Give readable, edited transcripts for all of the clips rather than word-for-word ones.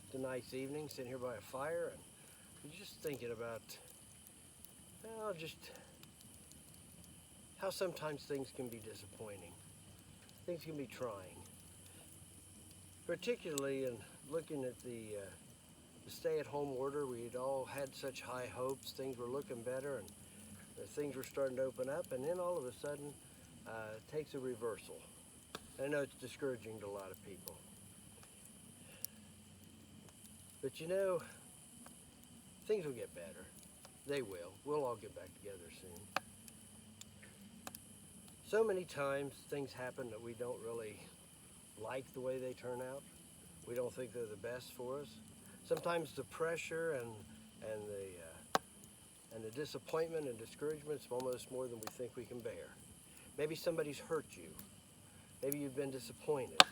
It's a nice evening, sitting here by a fire, and I'm just thinking about, well, just how sometimes things can be disappointing. Things can be trying. Particularly in looking at the stay-at-home order, we'd all had such high hopes. Things were looking better, and things were starting to open up, and then all of a sudden, it takes a reversal. I know it's discouraging to a lot of people. But you know, things will get better. They will. We'll all get back together soon. So many times things happen that we don't really like the way they turn out. We don't think they're the best for us. Sometimes the pressure and the disappointment and discouragement is almost more than we think we can bear. Maybe somebody's hurt you. Maybe you've been disappointed.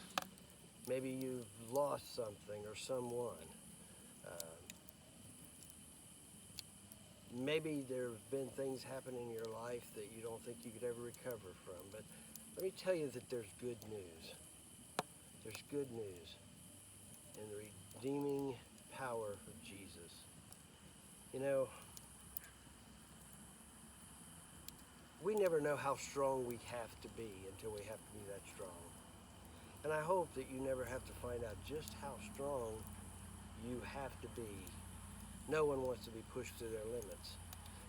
Maybe you've lost something or someone. Maybe there have been things happening in your life that you don't think you could ever recover from. But let me tell you that there's good news. There's good news in the redeeming power of Jesus. You know, we never know how strong we have to be until we have to be that strong. And I hope that you never have to find out just how strong you have to be. No one wants to be pushed to their limits.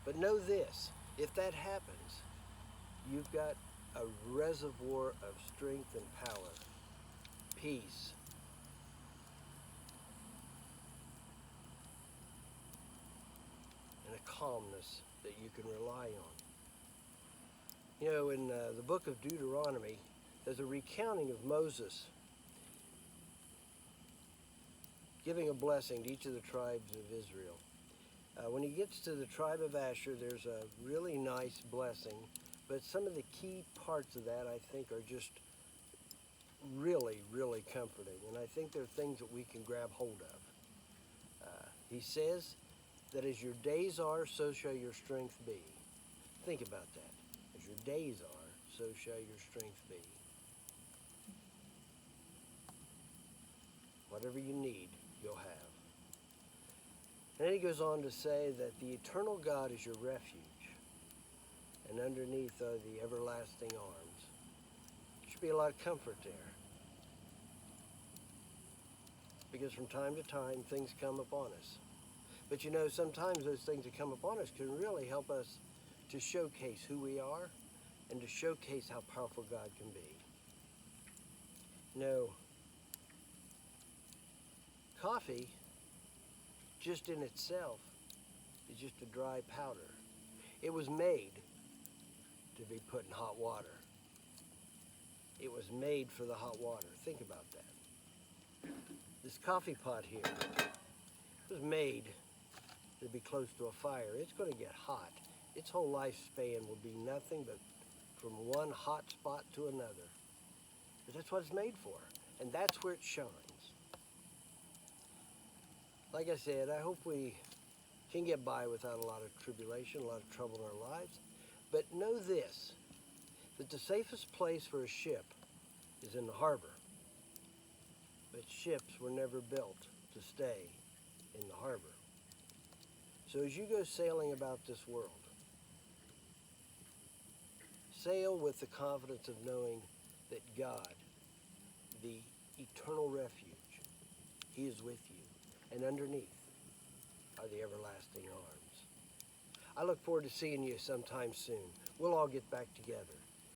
But know this, if that happens, you've got a reservoir of strength and power, peace, and a calmness that you can rely on. You know, in the book of Deuteronomy, there's a recounting of Moses giving a blessing to each of the tribes of Israel. When he gets to the tribe of Asher, there's a really nice blessing, but some of the key parts of that, I think, are just really, really comforting, and I think they're things that we can grab hold of. He says that as your days are, so shall your strength be. Think about that. As your days are, so shall your strength be. Whatever you need, you'll have. And then he goes on to say that the eternal God is your refuge, and underneath are the everlasting arms. There should be a lot of comfort there. Because from time to time, things come upon us. But you know, sometimes those things that come upon us can really help us to showcase who we are and to showcase how powerful God can be. You know, coffee, just in itself, is just a dry powder. It was made to be put in hot water. It was made for the hot water. Think about that. This coffee pot here was made to be close to a fire. It's going to get hot. Its whole lifespan will be nothing but from one hot spot to another. But that's what it's made for, and that's where it shines. Like I said, I hope we can get by without a lot of tribulation, a lot of trouble in our lives. But know this, that the safest place for a ship is in the harbor. But ships were never built to stay in the harbor. So as you go sailing about this world, sail with the confidence of knowing that God, the eternal refuge, He is with you. And underneath are the everlasting arms. I look forward to seeing you sometime soon. We'll all get back together.